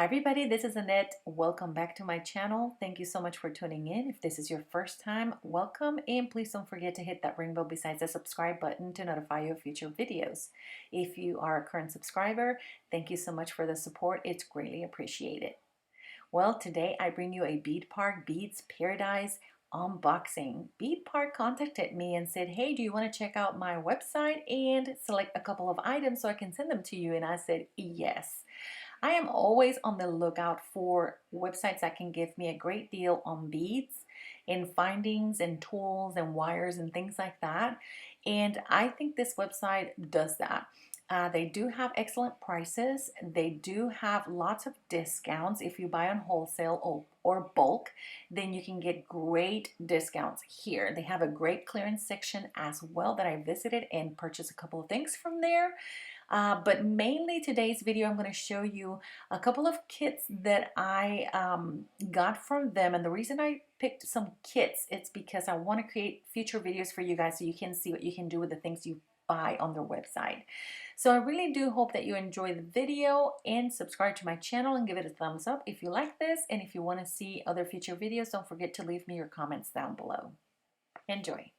Hi everybody, this is Annette. Welcome back to my channel. Thank you so much for tuning in. If this is your first time, welcome, and please don't forget to hit that rainbow besides the subscribe button to notify you of future videos. If you are a current subscriber, thank you so much for the support. It's greatly appreciated. Well, today I bring you a Beadpark Beads Paradise unboxing. Beadpark contacted me and said, hey, do you want to check out my website and select a couple of items so I can send them to you? And I said, yes. I am always on the lookout for websites that can give me a great deal on beads and findings and tools and wires and things like that. And I think this website does that. They do have excellent prices. They do have lots of discounts. If you buy on wholesale or bulk, then you can get great discounts here. They have a great clearance section as well that I visited and purchased a couple of things from there. But mainly today's video, I'm going to show you a couple of kits that I got from them. And the reason I picked some kits, it's because I want to create future videos for you guys so you can see what you can do with the things you buy on their website. So I really do hope that you enjoy the video and subscribe to my channel and give it a thumbs up if you like this. And if you want to see other future videos, don't forget to leave me your comments down below. Enjoy.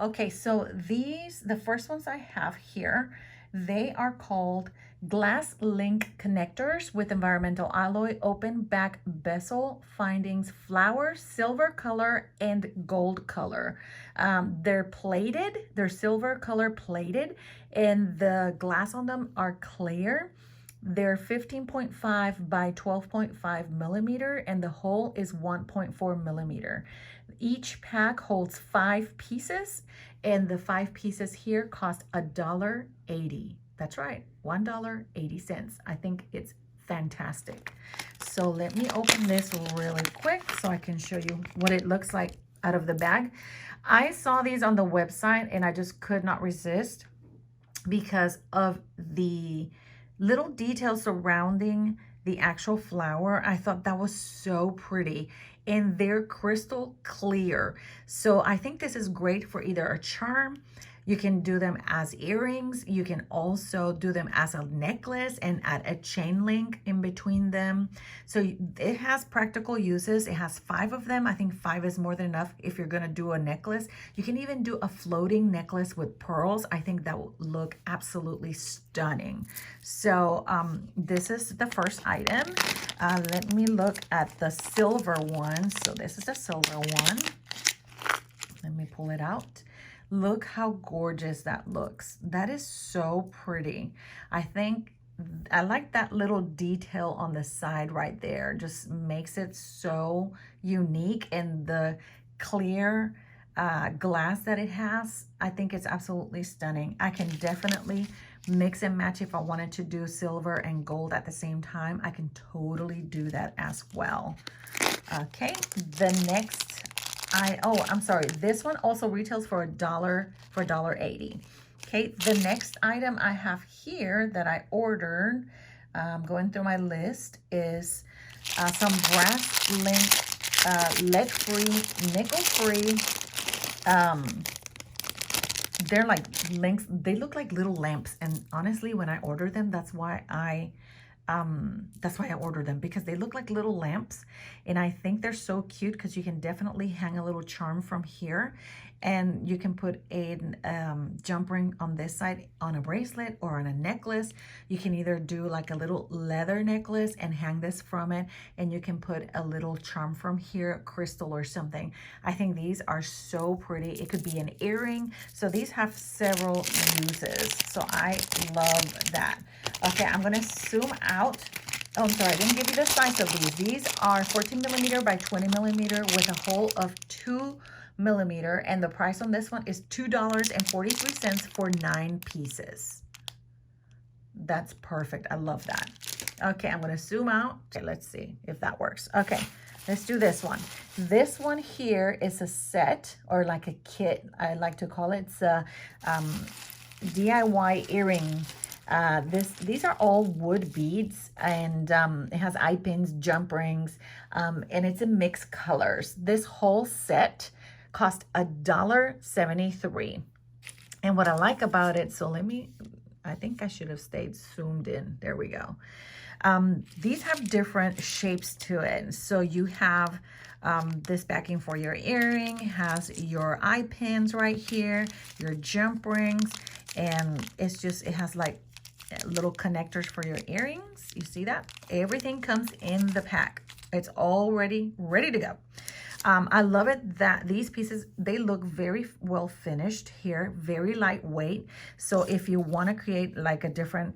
Okay, so the first ones I have here, they are called glass link connectors with environmental alloy, open back bezel findings, flower, silver color, and gold color. They're plated, they're silver color plated, and the glass on them are clear. They're 15.5 by 12.5 millimeter, and the hole is 1.4 millimeter. Each pack holds 5 pieces, and the 5 pieces here cost $1.80. That's right, $1.80. I think it's fantastic. So let me open this really quick so I can show you what it looks like out of the bag. I saw these on the website and I just could not resist because of the little details surrounding the actual flower. I thought that was so pretty, and they're crystal clear. So I think this is great for either a charm. You can do them as earrings. You can also do them as a necklace and add a chain link in between them. So it has practical uses. It has 5 of them. I think 5 is more than enough if you're going to do a necklace. You can even do a floating necklace with pearls. I think that will look absolutely stunning. So this is the first item. Let me look at the silver one. So this is the silver one. Let me pull it out. Look how gorgeous that looks. That is so pretty. I like that little detail on the side right there. Just makes it so unique, and the clear glass that it has, I think it's absolutely stunning. I can definitely mix and match if I wanted to do silver and gold at the same time. I can totally do that as well. Okay, the next I'm sorry, this one also retails for $1.80. Okay, the next item I have here that I ordered, going through my list, is some brass link, lead-free, nickel-free. They're like links. They look like little lamps, and honestly, when I ordered them, that's why I ordered them, because they look like little lamps, and I think they're so cute because you can definitely hang a little charm from here, and you can put a jump ring on this side on a bracelet or on a necklace. You can either do like a little leather necklace and hang this from it, and you can put a little charm from here, crystal or something. I think these are so pretty. It could be an earring. So these have several uses. So I love that. Okay, I'm gonna zoom out. Oh, I'm sorry, I didn't give you the size of these. These are 14 millimeter by 20 millimeter with a hole of 2 millimeter, and the price on this one is $2.43 for 9 pieces. That's perfect. I love that. Okay, I'm gonna zoom out. Okay, let's see if that works. Okay, let's do this one. This one here is a set, or like a kit, I like to call it. It's a DIY earring. These are all wood beads, and it has eye pins, jump rings, and it's in mixed colors. This whole set cost $1.73. And what I like about it, so I think I should have stayed zoomed in. There we go. These have different shapes to it. So you have this backing for your earring, has your eye pins right here, your jump rings, and it has like little connectors for your earrings. You see that? Everything comes in the pack. It's already ready to go. I love it that these pieces, they look very well finished here, very lightweight. So if you want to create like a different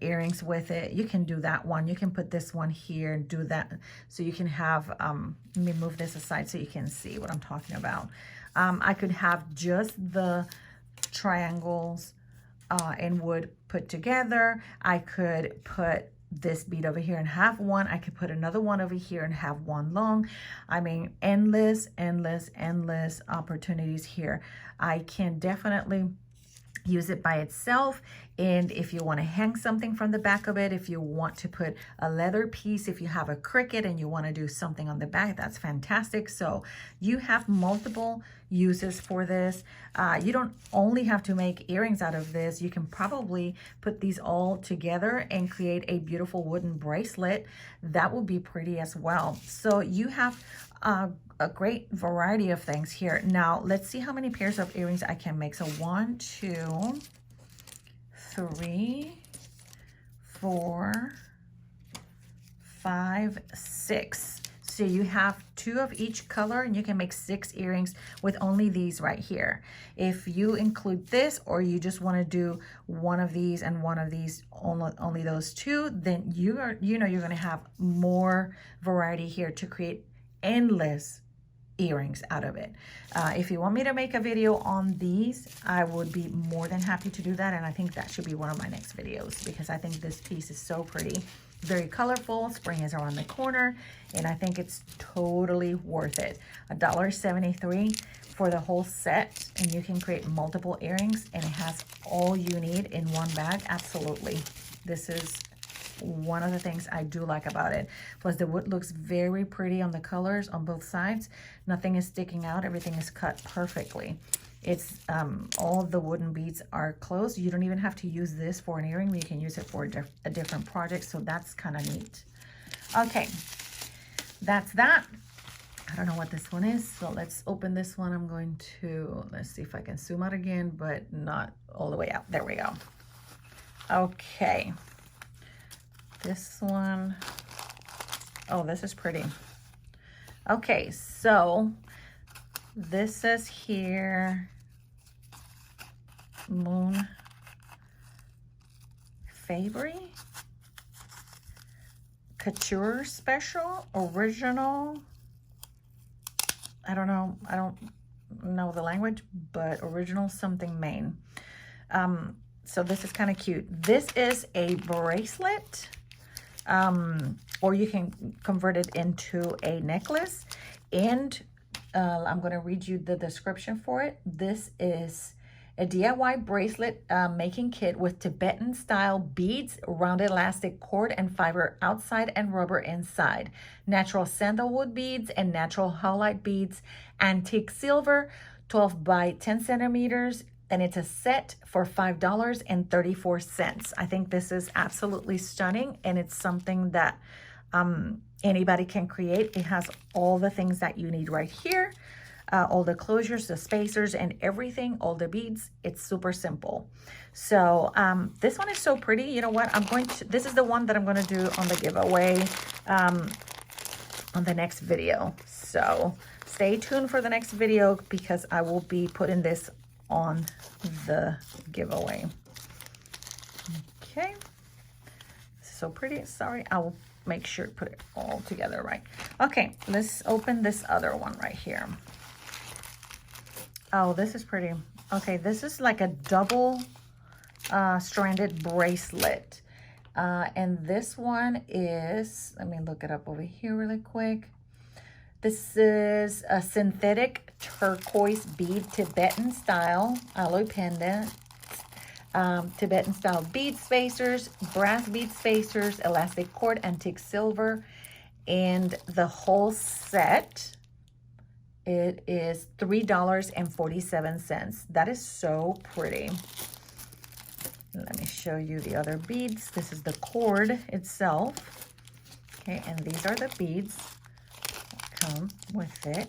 earrings with it, you can do that one. You can put this one here and do that. So you can have, let me move this aside so you can see what I'm talking about. I could have just the triangles in wood put together. I could put this bead over here and have one. I could put another one over here and have one long. I mean, endless opportunities here. I can definitely use it by itself. And if you want to hang something from the back of it, if you want to put a leather piece, if you have a cricket and you want to do something on the back, that's fantastic. So you have multiple uses for this. You don't only have to make earrings out of this. You can probably put these all together and create a beautiful wooden bracelet. That would be pretty as well. So you have a great variety of things here. Now let's see how many pairs of earrings I can make. So 1, 2, 3, 4, 5, 6. So you have 2 of each color and you can make 6 earrings with only these right here. If you include this, or you just want to do one of these and one of these, only those 2, then you're going to have more variety here to create endless earrings out of it. If you want me to make a video on these, I would be more than happy to do that. And I think that should be one of my next videos, because I think this piece is so pretty, very colorful. Spring is around the corner, and I think it's totally worth it. $1.73 for the whole set, and you can create multiple earrings, and it has all you need in one bag. Absolutely. This is one of the things I do like about it. Plus the wood looks very pretty on the colors on both sides. Nothing is sticking out. Everything is cut perfectly. It's all of the wooden beads are closed. You don't even have to use this for an earring. You can use it for a different project. So that's kind of neat. Okay, that's that. I don't know what this one is. So let's open this one. I'm going to, let's see if I can zoom out again, but not all the way out. There we go. Okay. This one, oh, this is pretty. Okay, so this says here, Moon Fabry, Couture Special, Original. I don't know the language, but original something Maine. So this is kind of cute. This is a bracelet. Or you can convert it into a necklace. And I'm going to read you the description for it. This is a DIY bracelet making kit with Tibetan style beads, rounded elastic cord and fiber outside and rubber inside, natural sandalwood beads and natural halite beads, antique silver, 12 by 10 centimeters, and it's a set for $5.34. I think this is absolutely stunning, and it's something that anybody can create. It has all the things that you need right here, all the closures, the spacers, and everything, all the beads. It's super simple. So this one is so pretty. You know what? This is the one that I'm going to do on the giveaway on the next video. So stay tuned for the next video, because I will be putting this on the giveaway. Okay, so pretty. Sorry, I will make sure to put it all together right. Okay, let's open this other one right here. Oh, this is pretty. Okay, this is like a double stranded bracelet, and this one is, let me look it up over here really quick. This is a synthetic turquoise bead, Tibetan style alloy pendant, Tibetan style bead spacers, brass bead spacers, elastic cord, antique silver, and the whole set, it is $3.47. That is so pretty. Let me show you the other beads. This is the cord itself. Okay, and these are the beads that come with it.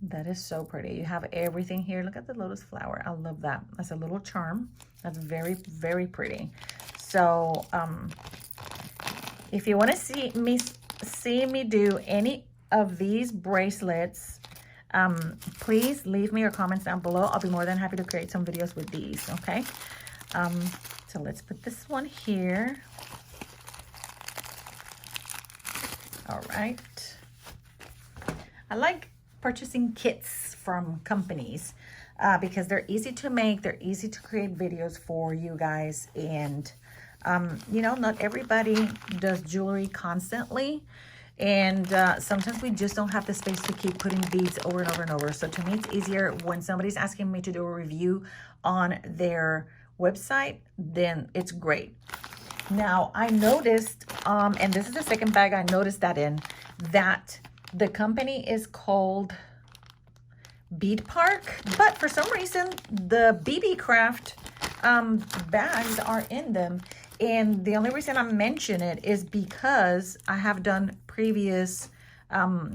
That is so pretty. You have everything here. Look at the lotus flower. I love that. That's a little charm. That's very, very pretty. So if you want to see me do any of these bracelets, please leave me your comments down below. I'll be more than happy to create some videos with these. Okay. So let's put this one here. All right. I like purchasing kits from companies because they're easy to make, they're easy to create videos for you guys, and you know, not everybody does jewelry constantly, and sometimes we just don't have the space to keep putting beads over and over and over. So to me, it's easier when somebody's asking me to do a review on their website, then it's great. Now I noticed, and this is the second bag I noticed that in, that the company is called Beadpark, but for some reason the BB Craft bags are in them. And the only reason I mention it is because I have done previous unboxing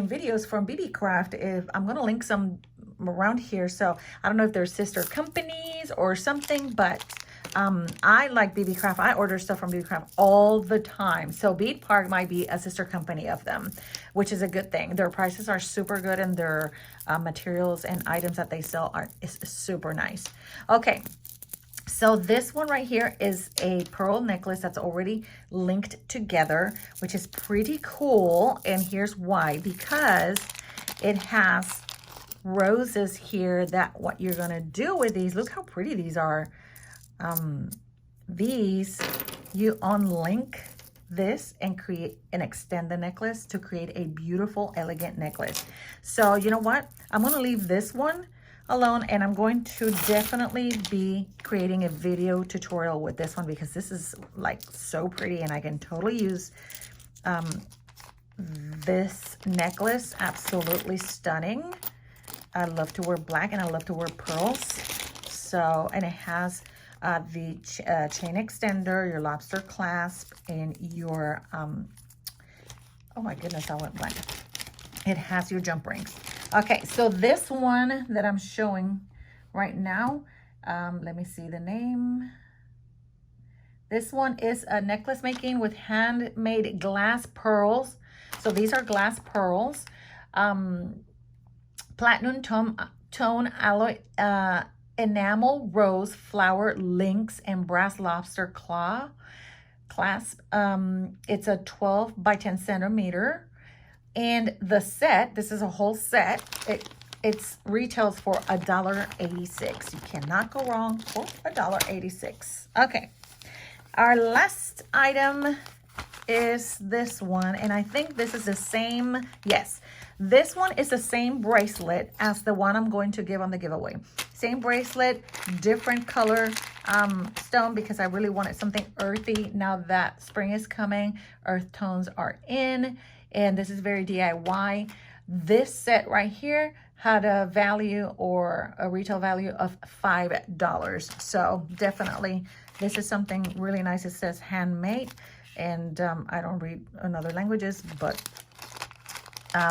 videos from BB Craft. If I'm going to link some around here, so I don't know if they're sister companies or something, but I like BB Craft. I order stuff from BB Craft all the time. So Beadpark might be a sister company of them, which is a good thing. Their prices are super good, and their materials and items that they sell is super nice. Okay, so this one right here is a pearl necklace that's already linked together, which is pretty cool. And here's why: because it has roses here. That what you're gonna do with these, look how pretty these are. These, you unlink this and create and extend the necklace to create a beautiful, elegant necklace. So you know what, I'm going to leave this one alone, and I'm going to definitely be creating a video tutorial with this one, because this is like so pretty, and I can totally use this necklace. Absolutely stunning. I love to wear black, and I love to wear pearls. So, and it has the chain extender, your lobster clasp, and your, oh my goodness, I went blank. It has your jump rings. Okay, so this one that I'm showing right now, let me see the name. This one is a necklace making with handmade glass pearls. So these are glass pearls. Platinum tone alloy, enamel rose flower links and brass lobster claw clasp. It's a 12 by 10 centimeter, and the set, this is a whole set, it's retails for $1.86. You cannot go wrong for $1.86. Okay, our last item is this one, and I think this is the same. Yes, this one is the same bracelet as the one I'm going to give on the giveaway. Same bracelet, different color stone, because I really wanted something earthy. Now that spring is coming, earth tones are in, and this is very DIY. This set right here had a value, or a retail value, of $5. So definitely this is something really nice. It says handmade, and I don't read in other languages, but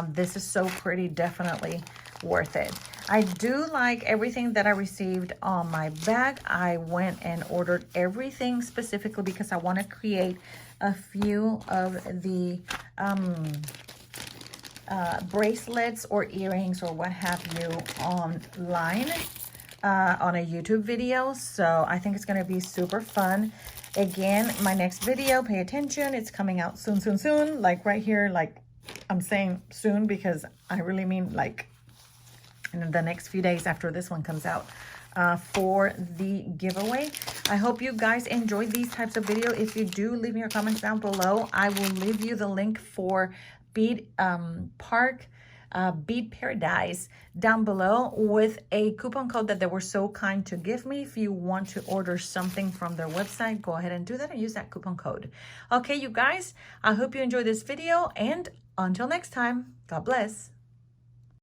this is so pretty. Definitely worth it. I do like everything that I received on my bag. I went and ordered everything specifically because I want to create a few of the bracelets or earrings or what have you online on a YouTube video. So I think it's going to be super fun. Again, my next video, pay attention, it's coming out soon, soon, soon. Like right here, like I'm saying soon because I really mean like in the next few days after this one comes out, for the giveaway. I hope you guys enjoyed these types of video. If you do, leave me your comments down below. I will leave you the link for Beadpark, Bead Paradise down below, with a coupon code that they were so kind to give me. If you want to order something from their website, go ahead and do that and use that coupon code. Okay, you guys, I hope you enjoyed this video, and until next time, God bless.